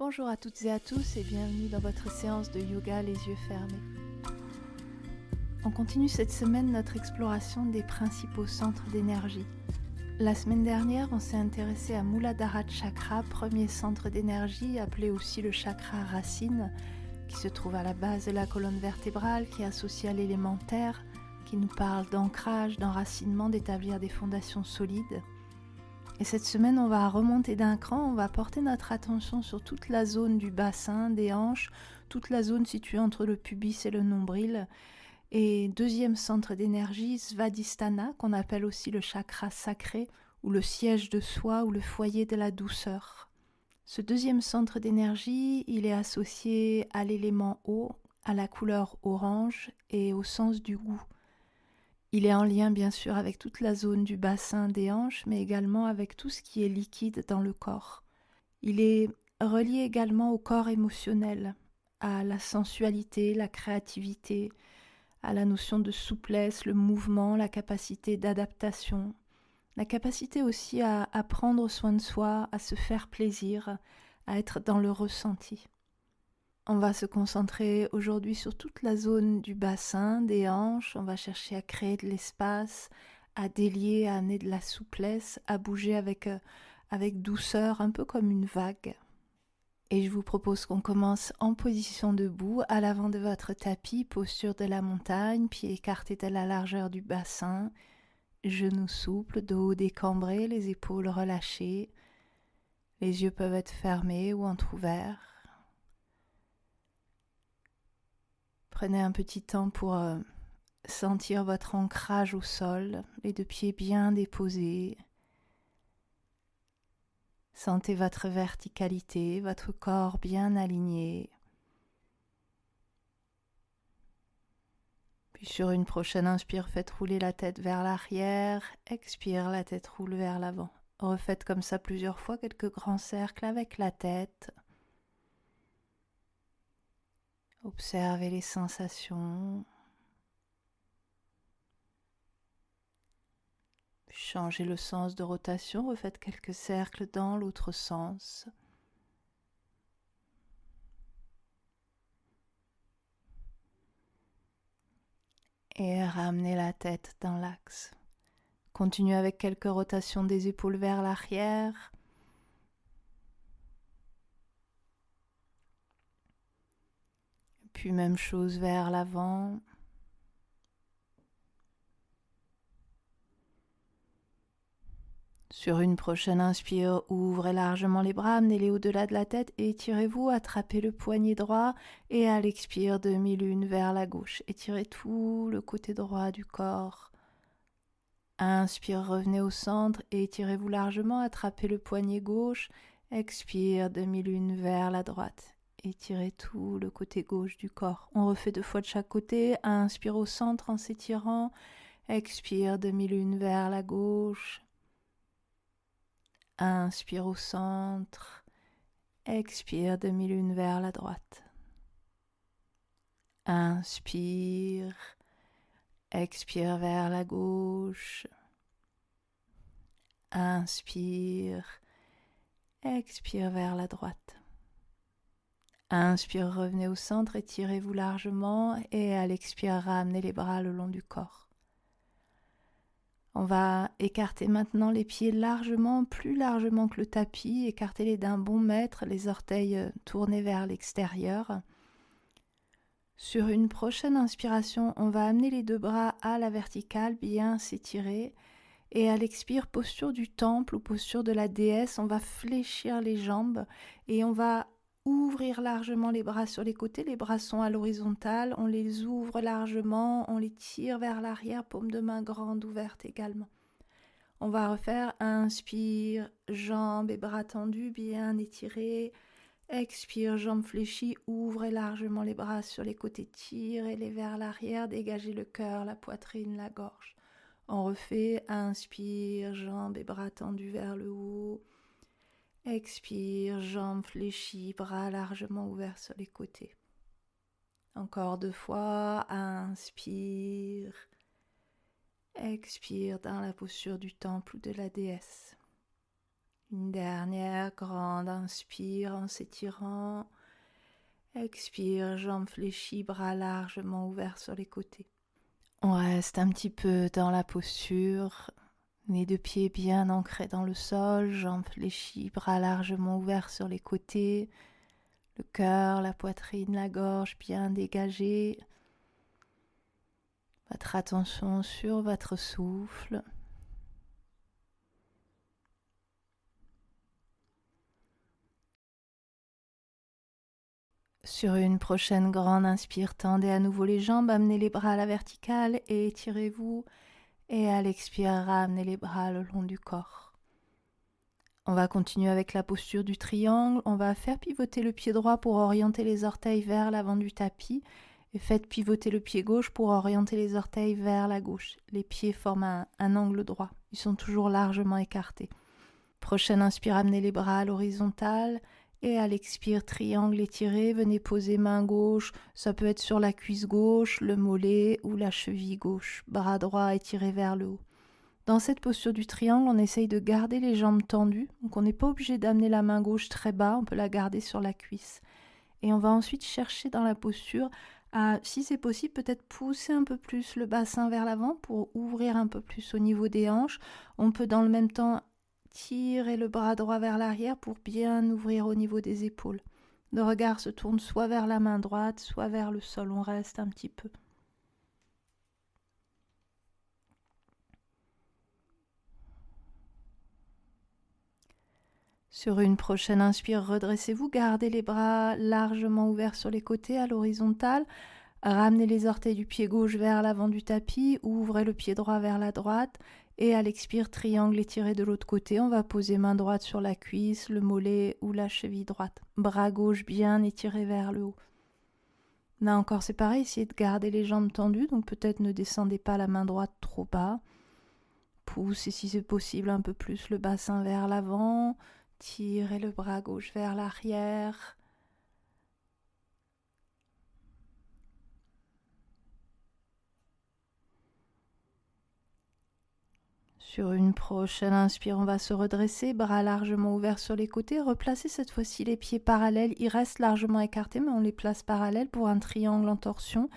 Bonjour à toutes et à tous et bienvenue dans votre séance de yoga les yeux fermés. On continue cette semaine notre exploration des principaux centres d'énergie. La semaine dernière, on s'est intéressé à Muladhara Chakra, premier centre d'énergie appelé aussi le chakra racine, qui se trouve à la base de la colonne vertébrale, qui est associé à l'élément terre, qui nous parle d'ancrage, d'enracinement, d'établir des fondations solides. Et cette semaine, on va remonter d'un cran, on va porter notre attention sur toute la zone du bassin, des hanches, toute la zone située entre le pubis et le nombril. Et deuxième centre d'énergie, Svadhisthana, qu'on appelle aussi le chakra sacré, ou le siège de soi, ou le foyer de la douceur. Ce deuxième centre d'énergie, il est associé à l'élément eau, à la couleur orange et au sens du goût. Il est en lien bien sûr avec toute la zone du bassin des hanches, mais également avec tout ce qui est liquide dans le corps. Il est relié également au corps émotionnel, à la sensualité, la créativité, à la notion de souplesse, le mouvement, la capacité d'adaptation, la capacité aussi à prendre soin de soi, à se faire plaisir, à être dans le ressenti. On va se concentrer aujourd'hui sur toute la zone du bassin, des hanches. On va chercher à créer de l'espace, à délier, à amener de la souplesse, à bouger avec douceur, un peu comme une vague. Et je vous propose qu'on commence en position debout, à l'avant de votre tapis, posture de la montagne, pieds écartés de la largeur du bassin, genoux souples, dos décambré, les épaules relâchées. Les yeux peuvent être fermés ou entrouverts. Prenez un petit temps pour sentir votre ancrage au sol, les deux pieds bien déposés. Sentez votre verticalité, votre corps bien aligné. Puis sur une prochaine inspire, faites rouler la tête vers l'arrière. Expire, la tête roule vers l'avant. Refaites comme ça plusieurs fois, quelques grands cercles avec la tête. Observez les sensations. Changez le sens de rotation, refaites quelques cercles dans l'autre sens. Et ramenez la tête dans l'axe. Continuez avec quelques rotations des épaules vers l'arrière. Puis même chose vers l'avant. Sur une prochaine inspire, ouvrez largement les bras, amenez-les au-delà de la tête et étirez-vous, attrapez le poignet droit et à l'expire, demi-lune vers la gauche. Étirez tout le côté droit du corps. Inspire, revenez au centre et étirez-vous largement, attrapez le poignet gauche. Expire, demi-lune vers la droite. Étirez tout le côté gauche du corps. On refait 2 fois de chaque côté. Inspire au centre en s'étirant. Expire, demi-lune vers la gauche. Inspire au centre. Expire, demi-lune vers la droite. Inspire. Expire vers la gauche. Inspire. Expire vers la droite. Inspire, revenez au centre, étirez-vous largement et à l'expire, ramenez les bras le long du corps. On va écarter maintenant les pieds largement, plus largement que le tapis, écartez-les d'un bon mètre, les orteils tournés vers l'extérieur. Sur une prochaine inspiration, on va amener les 2 bras à la verticale, bien s'étirer. Et à l'expire, posture du temple ou posture de la déesse, on va fléchir les jambes et on va ouvrir largement les bras sur les côtés. Les bras sont à l'horizontale, on les ouvre largement, on les tire vers l'arrière, paume de main grande ouverte également. On va refaire inspire, jambes et bras tendus, bien étirés. Expire, jambes fléchies, ouvrez largement les bras sur les côtés, tirez-les vers l'arrière, dégagez le cœur, la poitrine, la gorge. On refait, inspire, jambes et bras tendus vers le haut. Expire, jambes fléchies, bras largement ouverts sur les côtés. Encore 2 fois, inspire. Expire dans la posture du temple ou de la déesse. Une dernière grande inspire en s'étirant. Expire, jambes fléchies, bras largement ouverts sur les côtés. On reste un petit peu dans la posture, les deux pieds bien ancrés dans le sol, jambes fléchies, bras largement ouverts sur les côtés, le cœur, la poitrine, la gorge bien dégagés. Votre attention sur votre souffle. Sur une prochaine grande inspire, tendez à nouveau les jambes, amenez les bras à la verticale et étirez-vous. Et à l'expire, ramenez les bras le long du corps. On va continuer avec la posture du triangle. On va faire pivoter le pied droit pour orienter les orteils vers l'avant du tapis. Et faites pivoter le pied gauche pour orienter les orteils vers la gauche. Les pieds forment un angle droit. Ils sont toujours largement écartés. Prochaine inspire, amenez les bras à l'horizontale. Et à l'expire, triangle étiré, venez poser main gauche, ça peut être sur la cuisse gauche, le mollet ou la cheville gauche. Bras droit étiré vers le haut. Dans cette posture du triangle, on essaye de garder les jambes tendues. Donc on n'est pas obligé d'amener la main gauche très bas, on peut la garder sur la cuisse. Et on va ensuite chercher dans la posture à, si c'est possible, peut-être pousser un peu plus le bassin vers l'avant pour ouvrir un peu plus au niveau des hanches. On peut dans le même temps tirer le bras droit vers l'arrière pour bien ouvrir au niveau des épaules. Le regard se tourne soit vers la main droite, soit vers le sol. On reste un petit peu. Sur une prochaine inspire, redressez-vous, gardez les bras largement ouverts sur les côtés à l'horizontale. Ramenez les orteils du pied gauche vers l'avant du tapis, ouvrez le pied droit vers la droite. Et à l'expire, triangle étiré de l'autre côté, on va poser main droite sur la cuisse, le mollet ou la cheville droite. Bras gauche bien étiré vers le haut. Là encore, c'est pareil, essayez de garder les jambes tendues, donc peut-être ne descendez pas la main droite trop bas. Poussez si c'est possible un peu plus le bassin vers l'avant, tirez le bras gauche vers l'arrière. Sur une prochaine inspire, on va se redresser, bras largement ouverts sur les côtés. Replacez cette fois-ci les pieds parallèles. Ils restent largement écartés, mais on les place parallèles pour un triangle en torsion.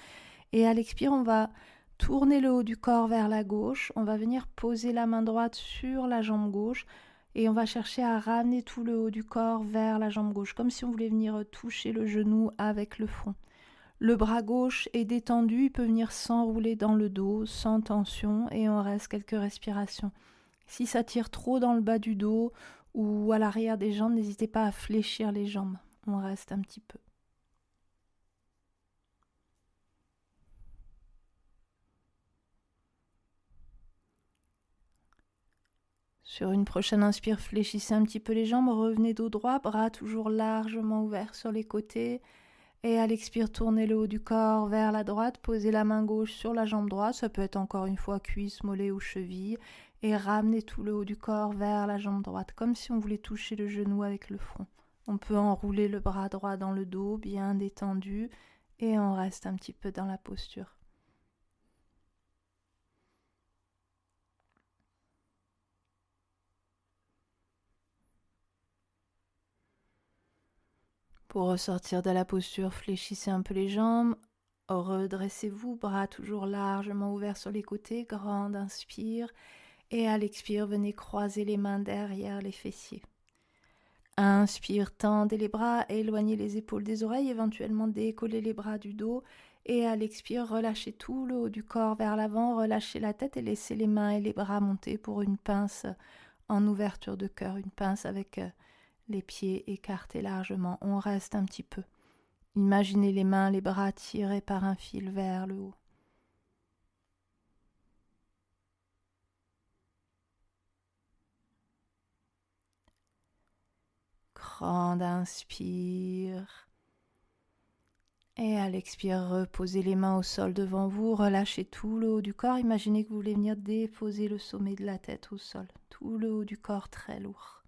Et à l'expire, on va tourner le haut du corps vers la gauche. On va venir poser la main droite sur la jambe gauche. Et on va chercher à ramener tout le haut du corps vers la jambe gauche, comme si on voulait venir toucher le genou avec le front. Le bras gauche est détendu, il peut venir s'enrouler dans le dos sans tension et on reste quelques respirations. Si ça tire trop dans le bas du dos ou à l'arrière des jambes, n'hésitez pas à fléchir les jambes. On reste un petit peu. Sur une prochaine inspire, fléchissez un petit peu les jambes, revenez dos droit, bras toujours largement ouverts sur les côtés. Et à l'expire, tournez le haut du corps vers la droite, posez la main gauche sur la jambe droite, ça peut être encore une fois cuisse, mollet ou cheville, et ramenez tout le haut du corps vers la jambe droite, comme si on voulait toucher le genou avec le front. On peut enrouler le bras droit dans le dos, bien détendu, et on reste un petit peu dans la posture. Pour ressortir de la posture, fléchissez un peu les jambes, redressez-vous, bras toujours largement ouverts sur les côtés, grande inspire, et à l'expire, venez croiser les mains derrière les fessiers. Inspire, tendez les bras, éloignez les épaules des oreilles, éventuellement décollez les bras du dos, et à l'expire, relâchez tout le haut du corps vers l'avant, relâchez la tête et laissez les mains et les bras monter pour une pince en ouverture de cœur, une pince avec les pieds écartés largement. On reste un petit peu. Imaginez les mains, les bras tirés par un fil vers le haut. Grande inspire. Et à l'expire, reposez les mains au sol devant vous, relâchez tout le haut du corps. Imaginez que vous voulez venir déposer le sommet de la tête au sol. Tout le haut du corps très lourd.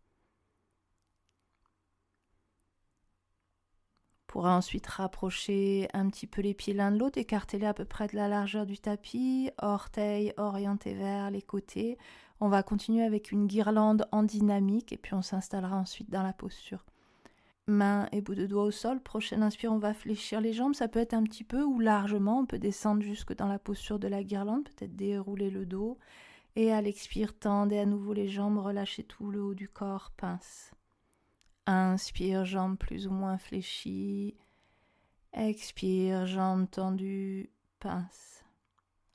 Vous pourrez ensuite rapprocher un petit peu les pieds l'un de l'autre, écartez-les à peu près de la largeur du tapis, orteils orientés vers les côtés. On va continuer avec une guirlande en dynamique et puis on s'installera ensuite dans la posture. Mains et bout de doigts au sol. Prochaine inspire, on va fléchir les jambes. Ça peut être un petit peu ou largement. On peut descendre jusque dans la posture de la guirlande, peut-être dérouler le dos. Et à l'expire, tendez à nouveau les jambes, relâchez tout le haut du corps, pince. Inspire, jambes plus ou moins fléchies. Expire, jambes tendues, pince.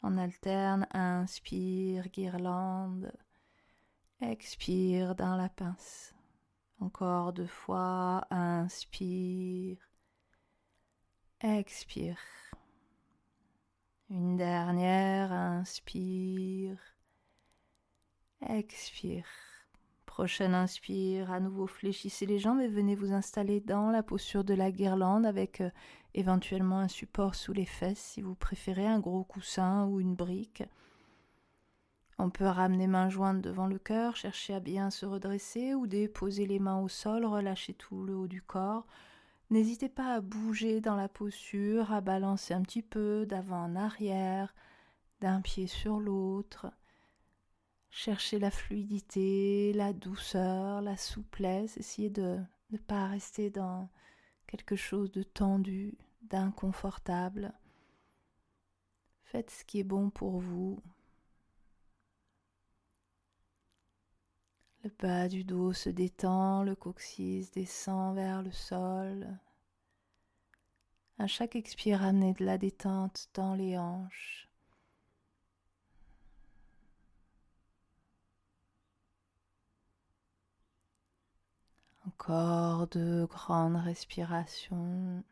On alterne, inspire, guirlande. Expire dans la pince. Encore 2 fois, inspire. Expire. Une dernière, inspire. Expire. Prochaine inspire, à nouveau fléchissez les jambes et venez vous installer dans la posture de la guirlande avec éventuellement un support sous les fesses si vous préférez, un gros coussin ou une brique. On peut ramener mains jointes devant le cœur, chercher à bien se redresser ou déposer les mains au sol, relâcher tout le haut du corps. N'hésitez pas à bouger dans la posture, à balancer un petit peu d'avant en arrière, d'un pied sur l'autre. Cherchez la fluidité, la douceur, la souplesse. Essayez de ne pas rester dans quelque chose de tendu, d'inconfortable. Faites ce qui est bon pour vous. Le bas du dos se détend, le coccyx descend vers le sol. À chaque expire, amenez de la détente dans les hanches. Encore 2 grandes respirations.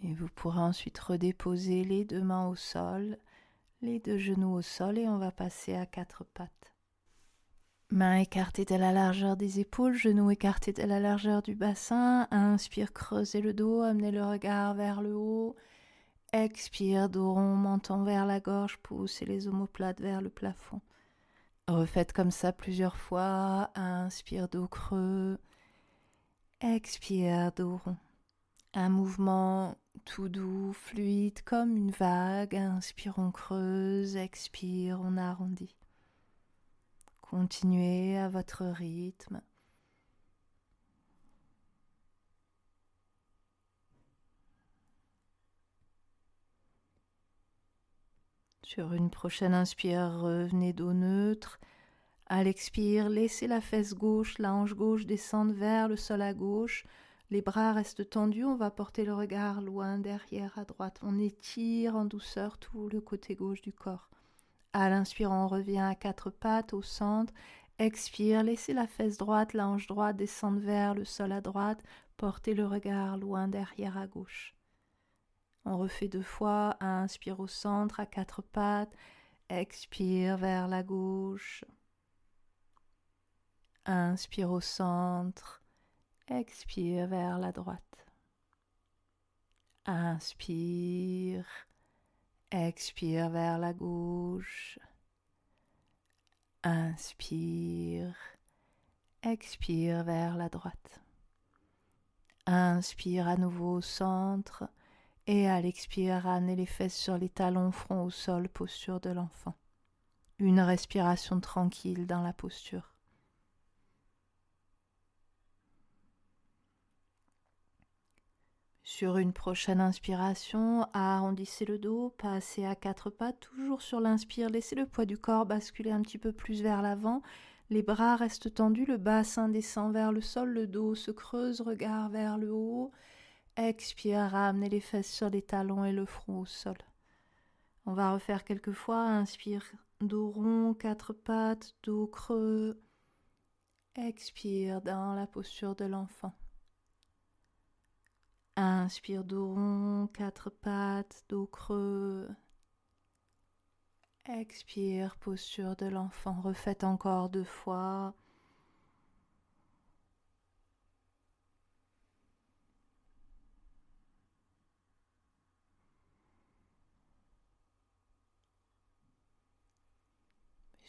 Et vous pourrez ensuite redéposer les 2 mains au sol, les 2 genoux au sol et on va passer à 4 pattes. Mains écartées de la largeur des épaules, genoux écartés de la largeur du bassin. Inspire, creusez le dos, amenez le regard vers le haut. Expire, dos rond, menton vers la gorge, poussez les omoplates vers le plafond. Refaites comme ça plusieurs fois. Inspire, dos creux. Expire, dos rond. Un mouvement tout doux, fluide, comme une vague. Inspire, on creuse. Expire, on arrondit. Continuez à votre rythme. Sur une prochaine inspire, revenez dos neutre. À l'expire, laissez la fesse gauche, la hanche gauche descendre vers le sol à gauche. Les bras restent tendus, on va porter le regard loin derrière à droite. On étire en douceur tout le côté gauche du corps. À l'inspire, on revient à 4 pattes au centre. Expire, laissez la fesse droite, la hanche droite descendre vers le sol à droite. Portez le regard loin derrière à gauche. On refait 2 fois. Inspire au centre à 4 pattes. Expire vers la gauche. Inspire au centre. Expire vers la droite. Inspire. Expire vers la gauche. Inspire. Expire vers la droite. Inspire à nouveau au centre. Et à l'expire, ramenez les fesses sur les talons, front au sol, posture de l'enfant. Une respiration tranquille dans la posture. Sur une prochaine inspiration, arrondissez le dos, passez à 4 pattes, toujours sur l'inspire, laissez le poids du corps basculer un petit peu plus vers l'avant, les bras restent tendus, le bassin descend vers le sol, le dos se creuse, regard vers le haut. Expire, ramenez les fesses sur les talons et le front au sol. On va refaire quelques fois, inspire, dos rond, 4 pattes, dos creux. Expire dans la posture de l'enfant. Inspire, dos rond, 4 pattes, dos creux. Expire, posture de l'enfant. Refaites encore 2 fois.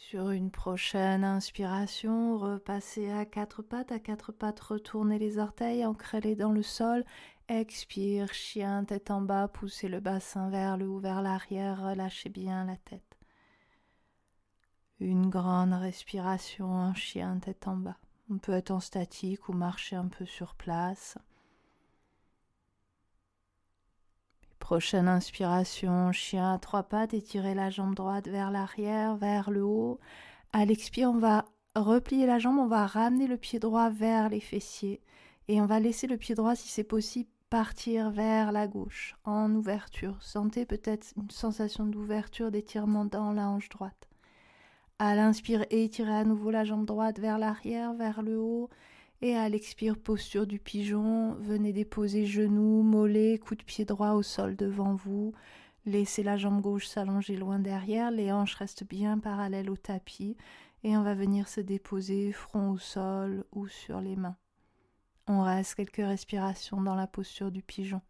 Sur une prochaine inspiration, repassez à quatre pattes. À quatre pattes, retournez les orteils, ancrez-les dans le sol. Expire, chien, tête en bas, poussez le bassin vers le haut, vers l'arrière, relâchez bien la tête. Une grande respiration en chien, tête en bas. On peut être en statique ou marcher un peu sur place. Prochaine inspiration, chien à trois pattes, étirez la jambe droite vers l'arrière, vers le haut. À l'expire, on va replier la jambe, on va ramener le pied droit vers les fessiers et on va laisser le pied droit, si c'est possible, partir vers la gauche en ouverture. Sentez peut-être une sensation d'ouverture, d'étirement dans la hanche droite. À l'inspire, étirez à nouveau la jambe droite vers l'arrière, vers le haut. Et à l'expire, posture du pigeon, venez déposer genoux, mollets, coude de pied droit au sol devant vous. Laissez la jambe gauche s'allonger loin derrière, les hanches restent bien parallèles au tapis et on va venir se déposer front au sol ou sur les mains. On reste quelques respirations dans la posture du pigeon.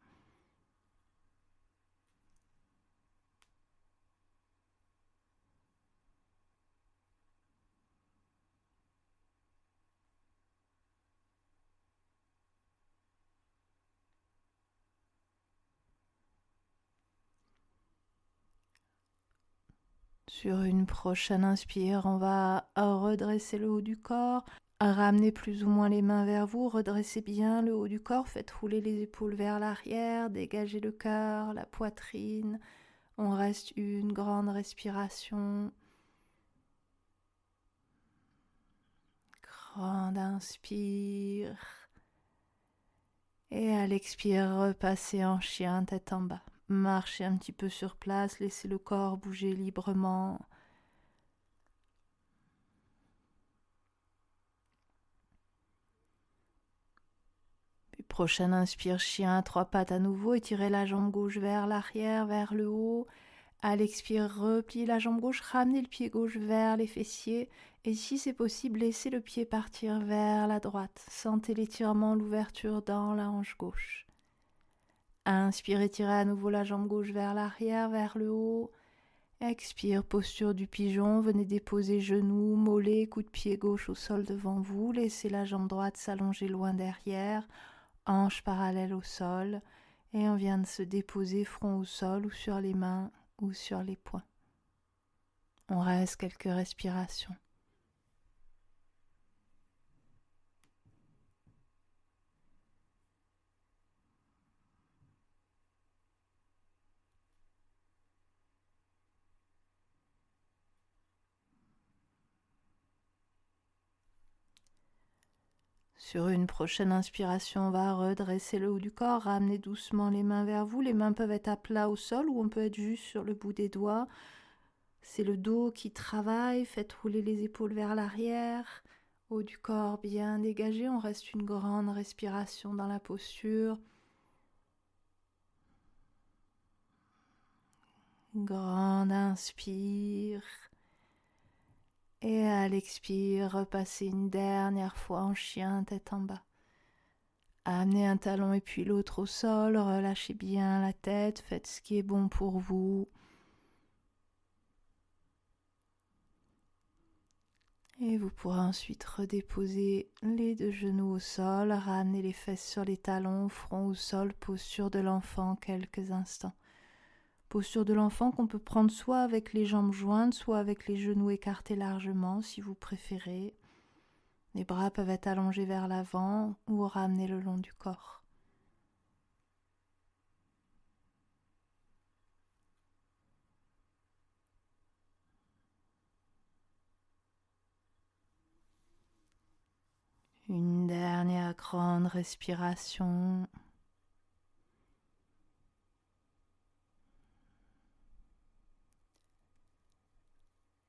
Sur une prochaine inspire, on va redresser le haut du corps, ramener plus ou moins les mains vers vous, redressez bien le haut du corps, faites rouler les épaules vers l'arrière, dégagez le cœur, la poitrine. On reste une grande respiration. Grande inspire. Et à l'expire, repassez en chien, tête en bas. Marchez un petit peu sur place, laissez le corps bouger librement. Puis prochaine inspire, chien à trois pattes à nouveau, étirez la jambe gauche vers l'arrière, vers le haut. À l'expire, repliez la jambe gauche, ramenez le pied gauche vers les fessiers. Et si c'est possible, laissez le pied partir vers la droite. Sentez l'étirement, l'ouverture dans la hanche gauche. Inspire, étirez à nouveau la jambe gauche vers l'arrière, vers le haut. Expire, posture du pigeon, venez déposer genoux, mollets, coude de pied gauche au sol devant vous. Laissez la jambe droite s'allonger loin derrière, hanche parallèle au sol. Et on vient de se déposer front au sol ou sur les mains ou sur les poings. On reste quelques respirations. Sur une prochaine inspiration, on va redresser le haut du corps, ramener doucement les mains vers vous. Les mains peuvent être à plat au sol ou on peut être juste sur le bout des doigts. C'est le dos qui travaille, faites rouler les épaules vers l'arrière, haut du corps bien dégagé, on reste une grande respiration dans la posture. Grande inspire. Et à l'expire, repassez une dernière fois en chien, tête en bas. Amenez un talon et puis l'autre au sol, relâchez bien la tête, faites ce qui est bon pour vous. Et vous pourrez ensuite redéposer les deux genoux au sol, ramener les fesses sur les talons, front au sol, posture de l'enfant quelques instants. Posture de l'enfant qu'on peut prendre soit avec les jambes jointes, soit avec les genoux écartés largement si vous préférez. Les bras peuvent être allongés vers l'avant ou ramenés le long du corps. Une dernière grande respiration.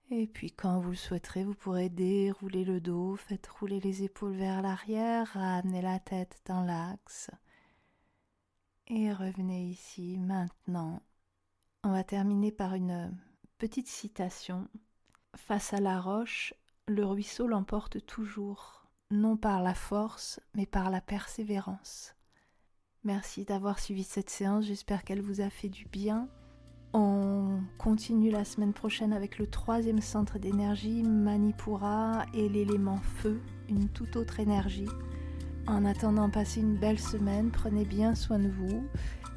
Et puis quand vous le souhaiterez, vous pourrez dérouler le dos, faites rouler les épaules vers l'arrière, ramenez la tête dans l'axe. Et revenez ici maintenant. On va terminer par une petite citation. Face à la roche, le ruisseau l'emporte toujours, non par la force, mais par la persévérance. Merci d'avoir suivi cette séance, j'espère qu'elle vous a fait du bien. On continue la semaine prochaine avec le 3e centre d'énergie, Manipura, et l'élément feu, une toute autre énergie. En attendant, passez une belle semaine, prenez bien soin de vous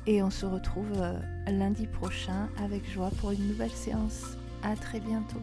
et on se retrouve lundi prochain avec joie pour une nouvelle séance. À très bientôt.